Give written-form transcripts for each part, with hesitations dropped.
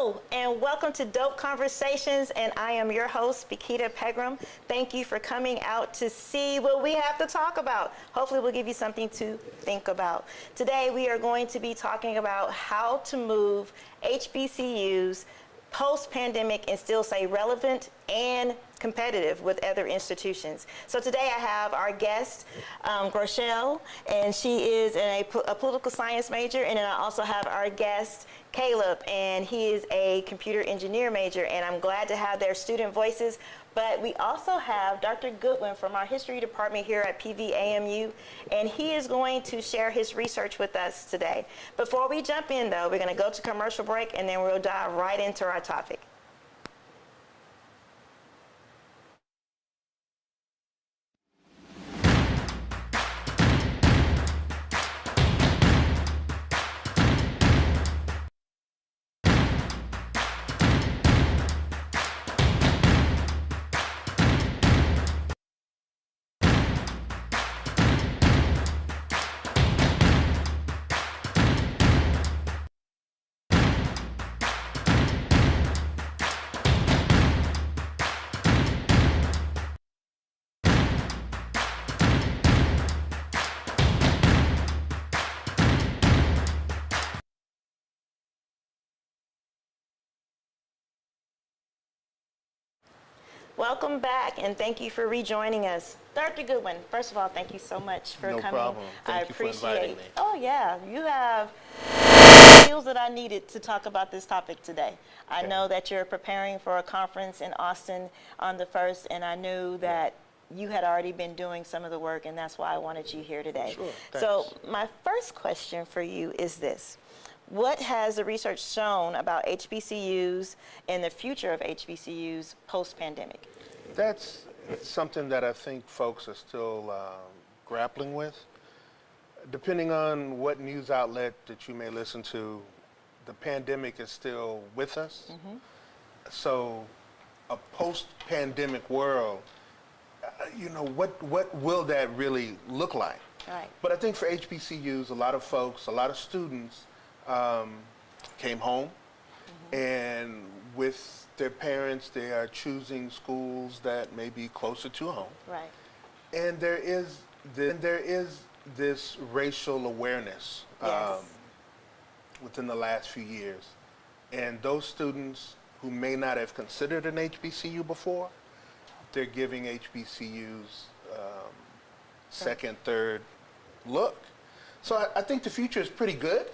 Hello, and welcome to Dope Conversations, and I am your host, Hbcus Pegram. Thank you for coming out to see what we have to talk about. Hopefully we'll give you something to think about. Today we are going to be talking about how to move HBCUs post-pandemic and still stay relevant and competitive with other institutions. So today I have our guest, Rochelle, and she is a political science major, and then I also have our guest, Caleb, and he is a computer engineer major, and I'm glad to have their student voices. But we also have Dr. Goodwin from our history department here at PVAMU, and he is going to share his research with us today. Before we jump in, though, we're going to go to commercial break, and then we'll dive right into our topic. Welcome back, and thank you for rejoining us. Dr. Goodwin, first of all, thank you so much for coming. No problem. Thank you for inviting me. Oh, yeah. You have skills that I needed to talk about this topic today. I know that you're preparing for a conference in Austin on the 1st, and I knew that you had already been doing some of the work, and that's why I wanted you here today. Sure, so my first question for you is this. What has the research shown about HBCUs and the future of HBCUs post-pandemic? That's something that I think folks are still grappling with. Depending on what news outlet that you may listen to, the pandemic is still with us. Mm-hmm. So a post-pandemic world, what will that really look like? Right. But I think for HBCUs, a lot of folks, a lot of students came home, mm-hmm. and with their parents, they are choosing schools that may be closer to home. Right. And there is this racial awareness within the last few years. And those students who may not have considered an HBCU before, they're giving HBCUs second, third look. So I think the future is pretty good.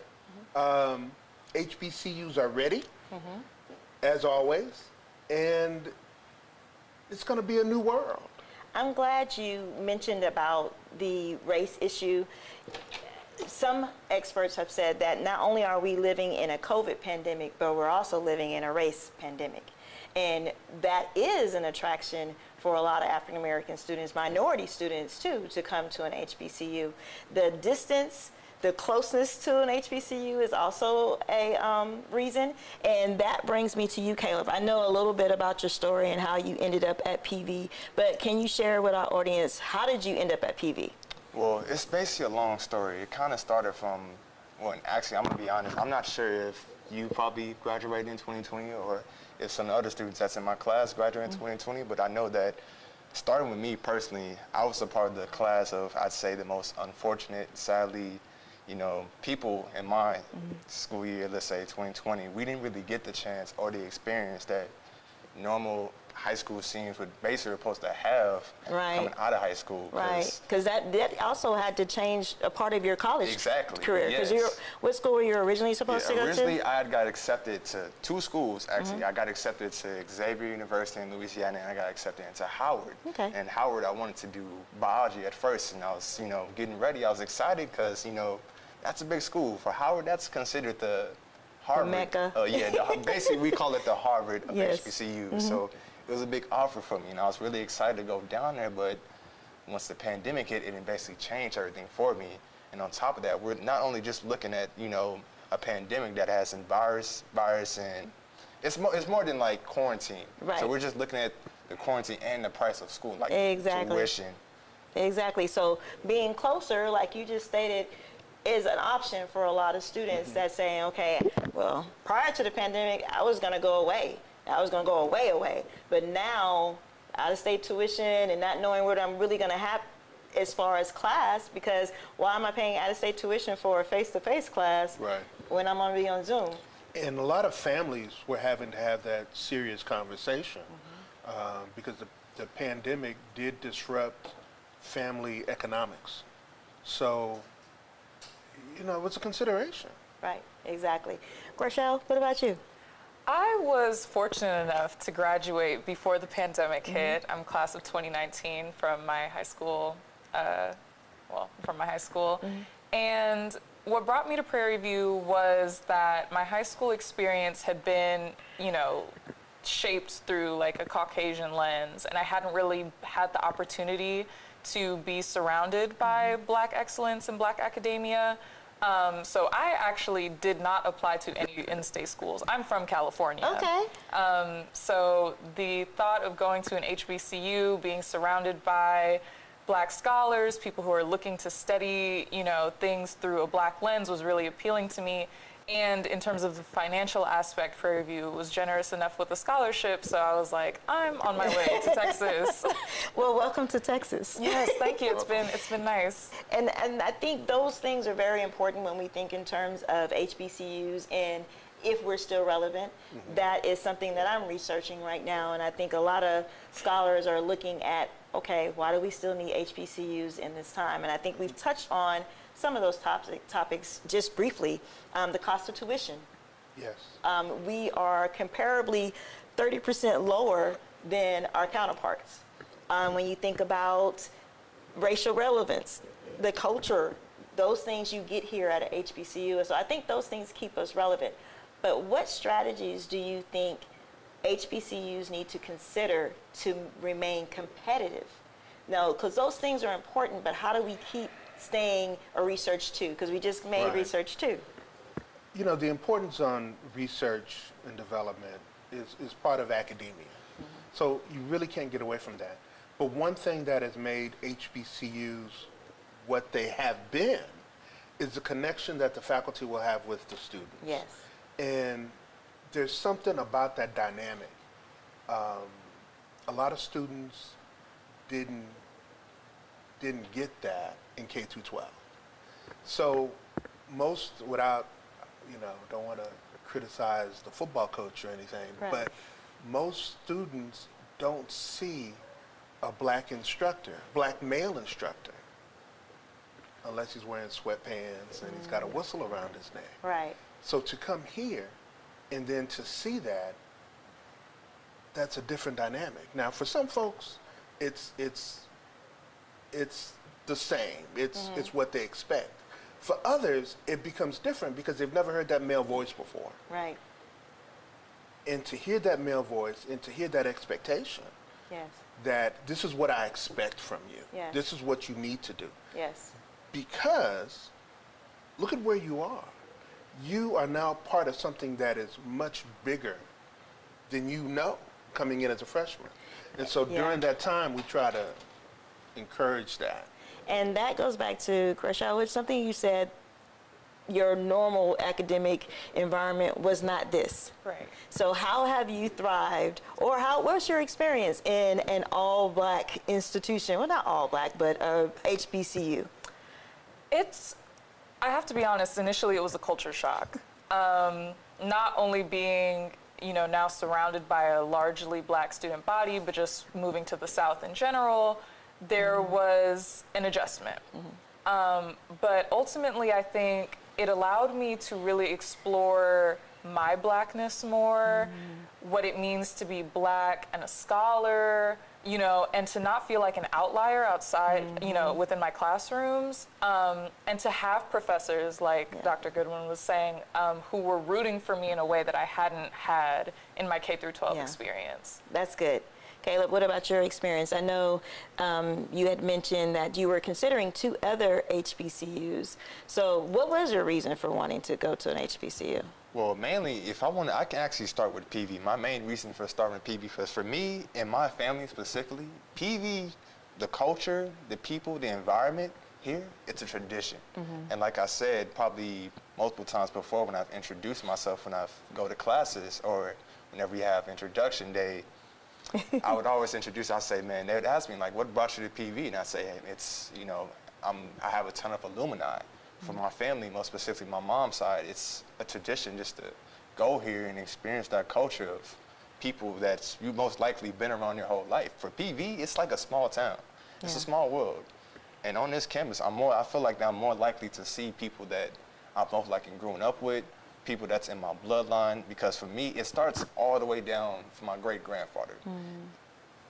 HBCUs are ready, mm-hmm. as always, and it's going to be a new world. I'm glad you mentioned about the race issue. Some experts have said that not only are we living in a COVID pandemic, but we're also living in a race pandemic. And that is an attraction for a lot of African American students, minority students too, to come to an HBCU. The distance, the closeness to an HBCU is also a reason, and that brings me to you, Caleb. I know a little bit about your story and how you ended up at PV, but can you share with our audience, how did you end up at PV? Well, it's basically a long story. It kind of started from, actually, I'm going to be honest, I'm not sure if you probably graduated in 2020 or if some other students that's in my class graduated in 2020, but I know that starting with me personally, I was a part of the class of, I'd say, the most unfortunate, sadly, people in my school year, let's say 2020, we didn't really get the chance or the experience that normal high school seniors would basically supposed to have coming out of high school. Right, because that also had to change a part of your college career. Yes. Because what school were you originally supposed to go to? Originally, I got accepted to 2 schools, actually. Mm-hmm. I got accepted to Xavier University in Louisiana, and I got accepted into Howard. Okay. And Howard, I wanted to do biology at first, and I was, getting ready. I was excited because, that's a big school. For Howard, that's considered the Harvard. The Mecca. Basically, we call it the Harvard of yes. HBCU. Mm-hmm. So it was a big offer for me, and I was really excited to go down there, but once the pandemic hit, it basically changed everything for me. And on top of that, we're not only just looking at, a pandemic that has some virus, and it's more than like quarantine. Right. So we're just looking at the quarantine and the price of school, like exactly. tuition. Exactly. So being closer, like you just stated, is an option for a lot of students that's saying, okay, well, prior to the pandemic, I was going to go away. I was going to go away. But now, out-of-state tuition and not knowing what I'm really going to have as far as class, because why am I paying out-of-state tuition for a face-to-face class when I'm going to be on Zoom? And a lot of families were having to have that serious conversation because the pandemic did disrupt family economics. So, you know, it was a consideration. Right, exactly. Rochelle, what about you? I was fortunate enough to graduate before the pandemic hit. I'm class of 2019 from my high school, And what brought me to Prairie View was that my high school experience had been, you know, shaped through like a Caucasian lens, and I hadn't really had the opportunity to be surrounded by Black excellence and Black academia. So I actually did not apply to any in-state schools. I'm from California. Okay. So the thought of going to an HBCU, being surrounded by Black scholars, people who are looking to study, you know, things through a Black lens was really appealing to me. And in terms of the financial aspect, Prairie View was generous enough with the scholarship, so I was like, I'm on my way to Texas. Well, welcome to Texas. Yes, thank you. It's been nice. And I think those things are very important when we think in terms of HBCUs and if we're still relevant. That is something that I'm researching right now, and I think a lot of scholars are looking at, okay, why do we still need HBCUs in this time? And I think we've touched on some of those topics just briefly. The cost of tuition. Yes. We are comparably 30% lower than our counterparts. When you think about racial relevance, the culture, those things you get here at a HBCU. So I think those things keep us relevant. But what strategies do you think HBCUs need to consider to remain competitive? No, because those things are important, but how do we keep staying a research too? Because we just made research too. You know, the importance on research and development is part of academia. So you really can't get away from that. But one thing that has made HBCUs what they have been is the connection that the faculty will have with the students. Yes. And there's something about that dynamic. A lot of students didn't get that in K through 12. So most, without, you know, don't want to criticize the football coach or anything, but most students don't see a Black instructor, Black male instructor, unless he's wearing sweatpants and he's got a whistle around his neck. Right. So to come here and then to see that, that's a different dynamic. Now, for some folks, it's the same. It's what they expect. For others, it becomes different because they've never heard that male voice before. Right. And to hear that male voice and to hear that expectation, that this is what I expect from you. Yes. This is what you need to do. Yes. Because look at where you are. You are now part of something that is much bigger than you know coming in as a freshman. And so during that time, we try to encourage that. And that goes back to, Rochelle, which something you said, your normal academic environment was not this. Right. So how have you thrived, or what's your experience in an all-Black institution? Well, not all-Black, but HBCU. I have to be honest, initially it was a culture shock. Not only being, you know, now surrounded by a largely Black student body, but just moving to the South in general, there was an adjustment. But ultimately, I think it allowed me to really explore my Blackness more, what it means to be Black and a scholar, you know, and to not feel like an outlier outside, you know, within my classrooms, and to have professors like Dr. Goodwin was saying, who were rooting for me in a way that I hadn't had in my K through 12 experience. That's good. Caleb, what about your experience? I know you had mentioned that you were considering 2 other HBCUs. So what was your reason for wanting to go to an HBCU? Well, mainly, if I want to, I can actually start with PV. My main reason for starting with PV, because for me and my family specifically, PV, the culture, the people, the environment here, it's a tradition. And like I said, probably multiple times before when I've introduced myself, when I go to classes or whenever you have introduction day, I would always introduce, I'd say, man, they would ask me, like, what brought you to PV? And I'd say, hey, it's, you know, I have a ton of alumni. For my family, most specifically my mom's side, it's a tradition just to go here and experience that culture of people that you most likely been around your whole life. For PV, it's like a small town. It's a small world. And on this campus, I feel like I'm more likely to see people that I've most likely grown up with, people that's in my bloodline, because for me, it starts all the way down from my great-grandfather.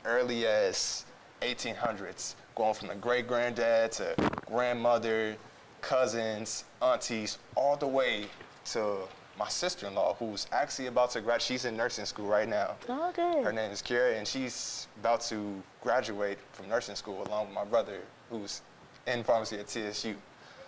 Early as 1800s, going from the great-granddad to grandmother, cousins, aunties, all the way to my sister-in-law, who's actually about to graduate. She's in nursing school right now. Oh, good. Her name is Kira, and she's about to graduate from nursing school along with my brother, who's in pharmacy at TSU.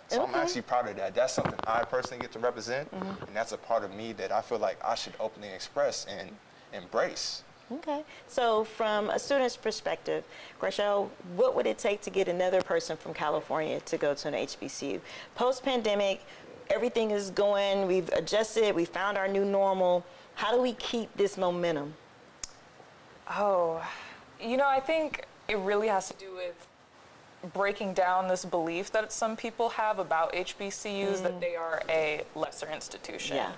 So I'm actually proud of that. That's something I personally get to represent, and that's a part of me that I feel like I should openly express and embrace. Okay. So from a student's perspective, Greshel, what would it take to get another person from California to go to an HBCU? Post-pandemic, everything is going, we've adjusted, we found our new normal. How do we keep this momentum? Oh, you know, I think it really has to do with breaking down this belief that some people have about HBCUs, that they are a lesser institution. Yeah.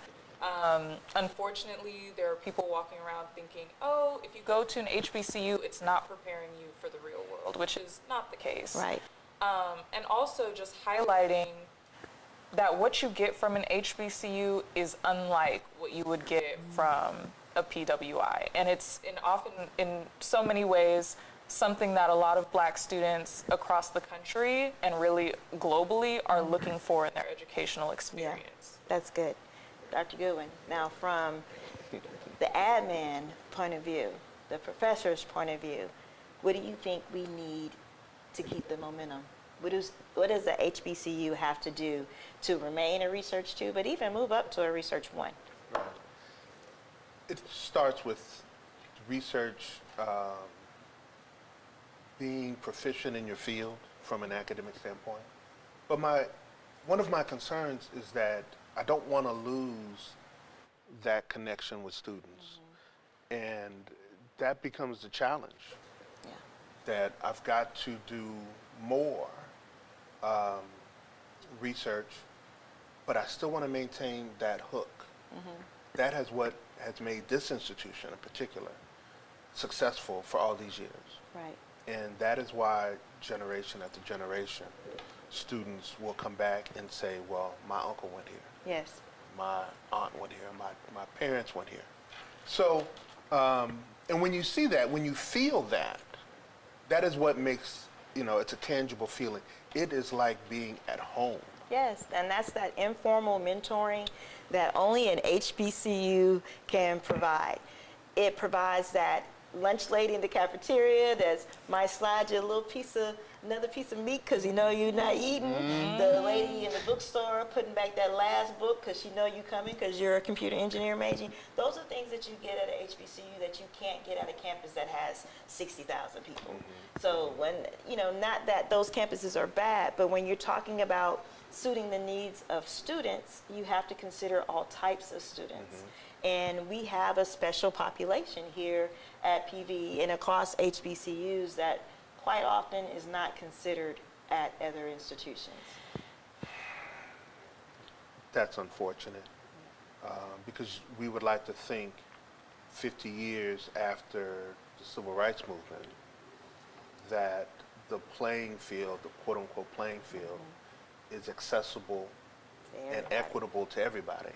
Unfortunately, there are people walking around thinking, oh, if you go to an HBCU, it's not preparing you for the real world, which is not the case. Right. And also just highlighting that what you get from an HBCU is unlike what you would get from a PWI. And it's often in so many ways something that a lot of Black students across the country and really globally are looking for in their educational experience. Yeah, that's good. Dr. Goodwin, now from the admin point of view, the professor's point of view, what do you think we need to keep the momentum? What does the HBCU have to do to remain a Research 2, but even move up to a Research 1? It starts with research, being proficient in your field from an academic standpoint. But one of my concerns is that I don't want to lose that connection with students. And that becomes the challenge. Yeah. That I've got to do more research, but I still want to maintain that hook. That has what has made this institution in particular successful for all these years. Right. And that is why generation after generation, students will come back and say, well, my uncle went here. Yes. My aunt went here, my parents went here. So, and when you see that, when you feel that, that is what makes, it's a tangible feeling. It is like being at home. Yes, and that's that informal mentoring that only an HBCU can provide. It provides that lunch lady in the cafeteria that might slide you another piece of meat because you're not eating. The lady in the bookstore putting back that last book because you coming because you're a computer engineer major. Those are things that you get at a HBCU that you can't get at a campus that has 60,000 people. So when, not that those campuses are bad, but when you're talking about suiting the needs of students, you have to consider all types of students. And we have a special population here at PV and across HBCUs that quite often is not considered at other institutions. That's unfortunate, because we would like to think 50 years after the Civil Rights Movement that the playing field, the quote-unquote playing field, is accessible and equitable to everybody.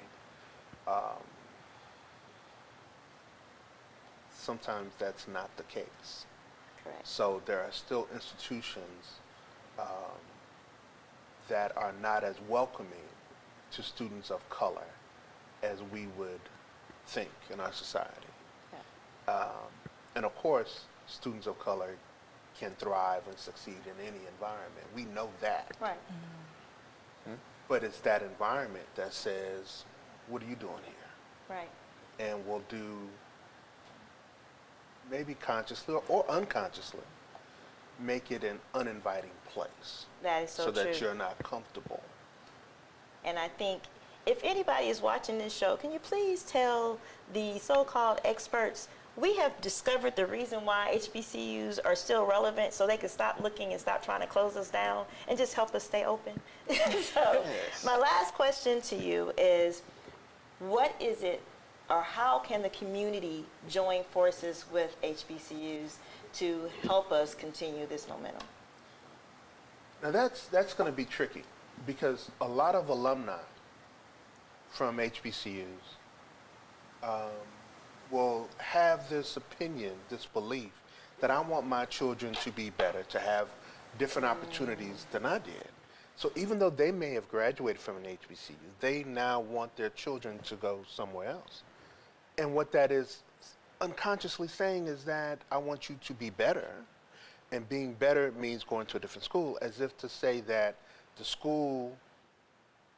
Sometimes that's not the case. Correct. So there are still institutions that are not as welcoming to students of color as we would think in our society. Yeah. And of course, students of color can thrive and succeed in any environment. We know that. Right. But it's that environment that says, what are you doing here? Right. And we'll do, maybe consciously or unconsciously, make it an uninviting place. That is so true. That you're not comfortable. And I think if anybody is watching this show, can you please tell the so-called experts, we have discovered the reason why HBCUs are still relevant, so they can stop looking and stop trying to close us down and just help us stay open. So my last question to you is, what is it, or how can the community join forces with HBCUs to help us continue this momentum? Now that's going to be tricky, because a lot of alumni from HBCUs will have this opinion, this belief, that I want my children to be better, to have different opportunities than I did. So even though they may have graduated from an HBCU, they now want their children to go somewhere else. And what that is unconsciously saying is that I want you to be better. And being better means going to a different school, as if to say that the school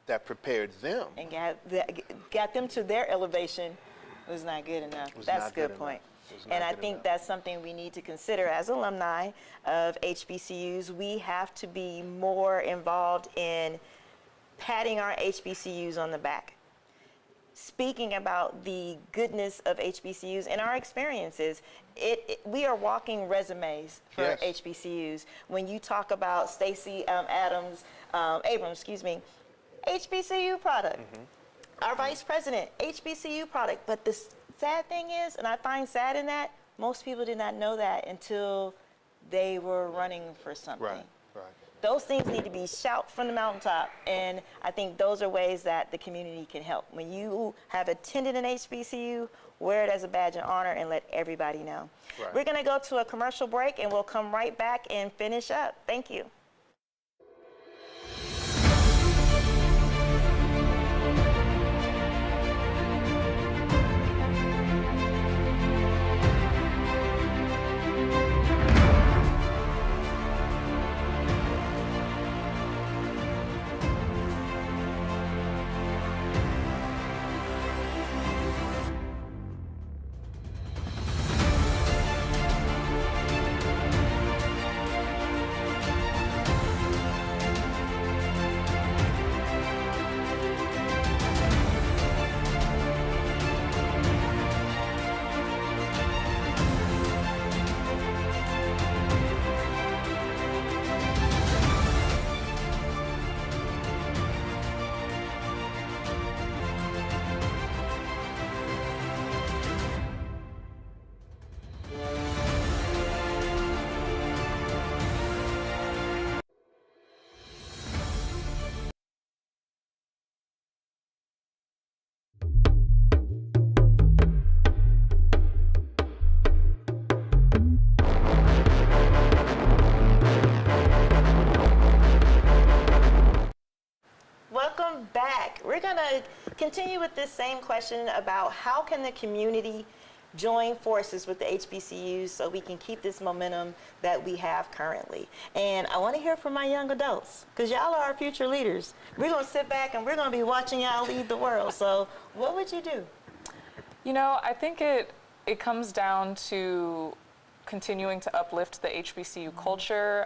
that prepared them and got them to their elevation was not good enough. That's a good point. And I think that's something we need to consider as alumni of HBCUs. We have to be more involved in patting our HBCUs on the back, speaking about the goodness of HBCUs and our experiences. We are walking resumes for HBCUs. When you talk about Stacey Abrams, HBCU product. Our vice president, HBCU product. But the sad thing is, and I find sad in that, most people did not know that until they were running for something. Right. Those things need to be shout from the mountaintop, and I think those are ways that the community can help. When you have attended an HBCU, wear it as a badge of honor and let everybody know. Right. We're gonna go to a commercial break, and we'll come right back and finish up. Thank you. Welcome back. We're going to continue with this same question about how can the community join forces with the HBCUs so we can keep this momentum that we have currently. And I want to hear from my young adults, because y'all are our future leaders. We're going to sit back and we're going to be watching y'all lead the world. So what would you do? You know, I think it comes down to continuing to uplift the HBCU culture.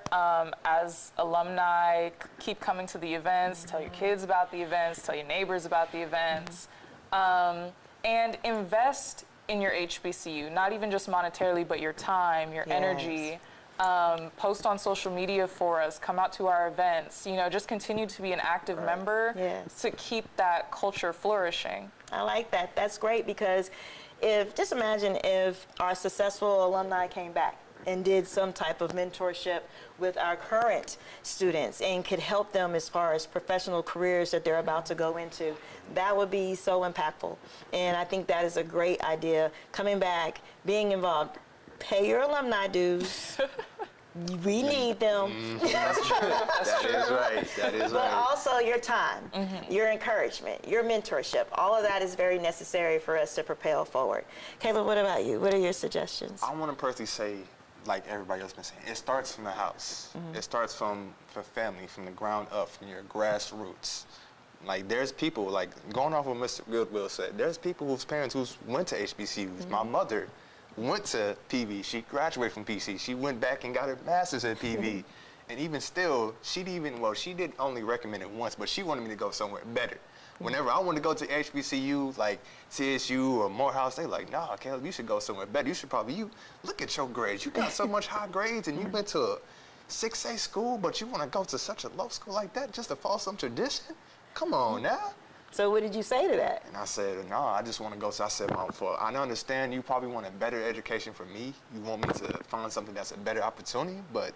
As alumni, keep coming to the events, tell your kids about the events, tell your neighbors about the events, and invest in your HBCU, not even just monetarily, but your time, your energy. Post on social media for us, come out to our events, you know, just continue to be an active member to keep that culture flourishing. I like that. That's great, because just imagine if our successful alumni came back and did some type of mentorship with our current students and could help them as far as professional careers that they're about to go into. That would be so impactful. And I think that is a great idea. Coming back, being involved, pay your alumni dues. We need them. That's true. That is right. That is but right. also your time, your encouragement, your mentorship. All of that is very necessary for us to propel forward. Caleb, what about you? What are your suggestions? I want to personally say, like everybody else been saying, it starts from the house. It starts from family, from the ground up, from your grassroots. Like, there's people, like, going off what Mr. Goodwill said, there's people whose parents who went to HBCUs. My mother went to PV. She graduated from PC. She went back and got her master's at PV. And even still, she did only recommend it once, but she wanted me to go somewhere better. Whenever I wanted to go to HBCU, like TSU or Morehouse, they like, nah, Caleb, you should go somewhere better. You look at your grades. You got so much high grades, and you went to a 6A school, but you want to go to such a low school like that just to follow some tradition? Come on now. So what did you say to that? And I said, no, I just want to go. So I said, Mom, I understand you probably want a better education for me. You want me to find something that's a better opportunity, but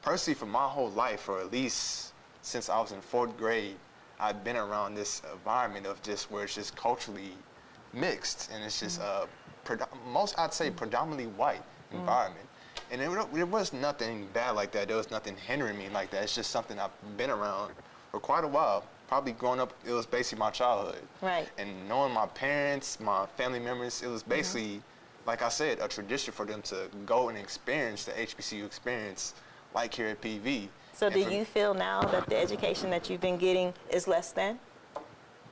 personally, for my whole life, or at least since I was in 4th grade, I've been around this environment of just where it's just culturally mixed, and it's just I'd say predominantly white environment. And there was nothing bad like that. There was nothing hindering me like that. It's just something I've been around for quite a while. Probably growing up, it was basically my childhood. Right. And knowing my parents, my family members, it was basically, like I said, a tradition for them to go and experience the HBCU experience, like here at PV. So do you feel now that the education that you've been getting is less than?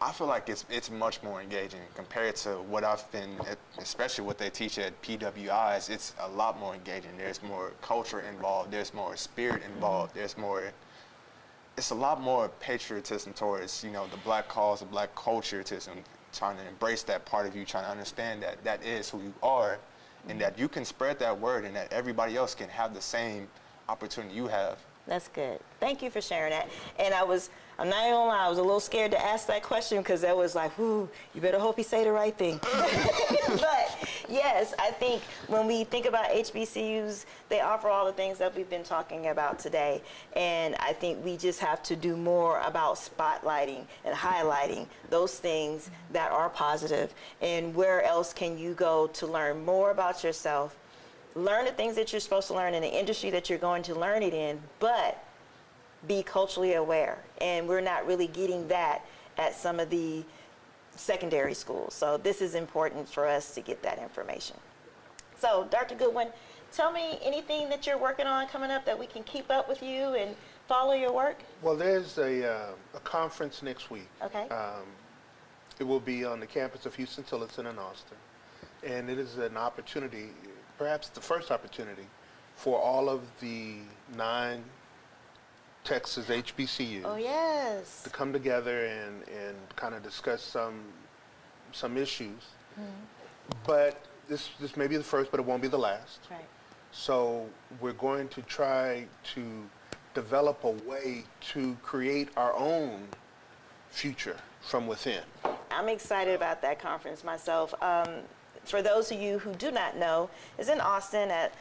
I feel like it's much more engaging compared to what I've been, especially what they teach at PWIs. It's a lot more engaging. There's more culture involved. There's more spirit involved. It's a lot more patriotism towards, the Black cause, the Black cultureism, trying to embrace that part of you, trying to understand that that is who you are, and that you can spread that word, and that everybody else can have the same opportunity you have. That's good. Thank you for sharing that. And I'm not even gonna lie, I was a little scared to ask that question because that was like, whoo, you better hope he say the right thing. But yes, I think when we think about HBCUs, they offer all the things that we've been talking about today. And I think we just have to do more about spotlighting and highlighting those things that are positive. And where else can you go to learn more about yourself? Learn the things that you're supposed to learn in the industry that you're going to learn it in, but be culturally aware. And we're not really getting that at some of the secondary schools. So this is important for us to get that information. So Dr. Goodwin, tell me anything that you're working on coming up that we can keep up with you and follow your work? Well, there's a conference next week. Okay. It will be on the campus of Hbcus in Austin. And it is an opportunity, perhaps the first opportunity, for all of the 9 Texas HBCUs Oh, yes. to come together and kind of discuss some issues. But this may be the first, but it won't be the last. Right. So we're going to try to develop a way to create our own future from within. I'm excited about that conference myself. For those of you who do not know, it's in Austin at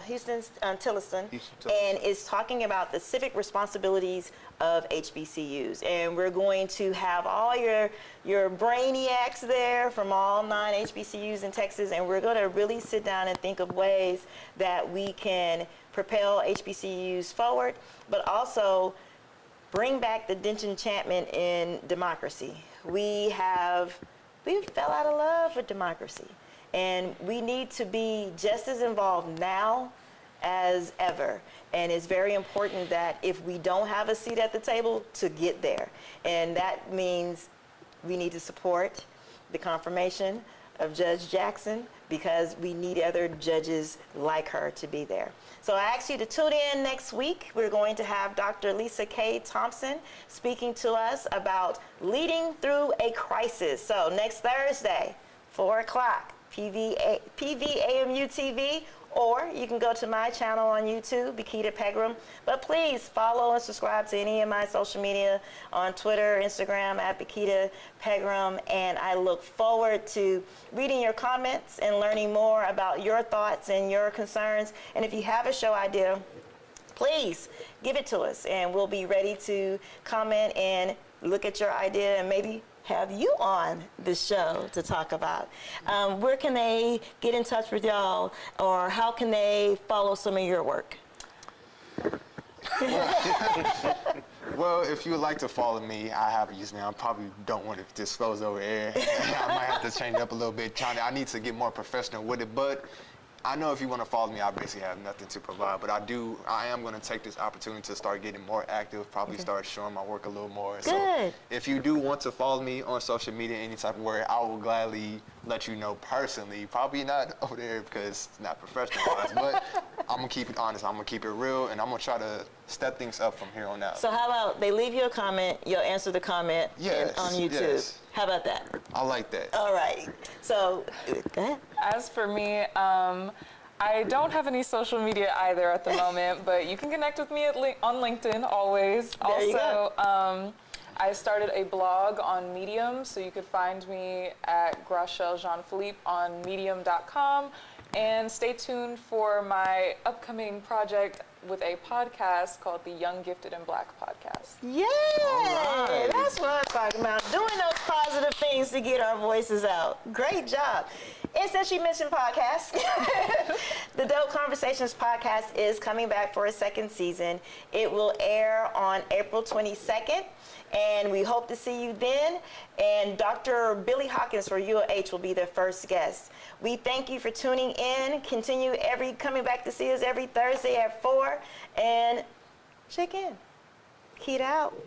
Houston's Tilliston, and it's talking about the civic responsibilities of HBCUs. And we're going to have all your brainiacs there from all 9 HBCUs in Texas, and we're going to really sit down and think of ways that we can propel HBCUs forward, but also bring back the disenchantment in democracy. We fell out of love with democracy. And we need to be just as involved now as ever. And it's very important that if we don't have a seat at the table, to get there. And that means we need to support the confirmation of Judge Jackson, because we need other judges like her to be there. So I ask you to tune in next week. We're going to have Dr. Lisa K. Thompson speaking to us about leading through a crisis. So next Thursday, 4 o'clock, KPVU-TV, or you can go to my channel on YouTube, Hbcus Pegram. But please follow and subscribe to any of my social media on Twitter, Instagram, at Hbcus Pegram. And I look forward to reading your comments and learning more about your thoughts and your concerns. And if you have a show idea, please give it to us, and we'll be ready to comment and look at your idea and maybe have you on the show to talk about. Where can they get in touch with y'all, or how can they follow some of your work? Well, if you would like to follow me, I have a username. I probably don't want to disclose over air. I might have to change it up a little bit. I need to get more professional with it, but I know if you want to follow me, I basically have nothing to provide, but I am going to take this opportunity to start getting more active, probably start showing my work a little more. Good. So if you do want to follow me on social media, any type of way, I will gladly let you know personally. Probably not over there because it's not professionalized, but I'm going to keep it honest. I'm going to keep it real, and I'm going to try to step things up from here on out. So how about they leave you a comment, you'll answer the comment on YouTube. Yes. How about that? I like that. All right. So, go ahead. As for me, I don't have any social media either at the moment, but you can connect with me on LinkedIn always. There you go. I started a blog on Medium, so you could find me at Grachel Jean-Philippe on medium.com. And stay tuned for my upcoming project with a podcast called the Young, Gifted, and Black Podcast. Yeah, right. That's what I'm talking about. Doing those positive things to get our voices out. Great job. And since you mentioned podcasts, the Dope Conversations podcast is coming back for a second season. It will air on April 22nd. And we hope to see you then. And Dr. Billy Hawkins for UOH will be the first guest. We thank you for tuning in. Continue coming back to see us every Thursday at 4. And check in. Keita out.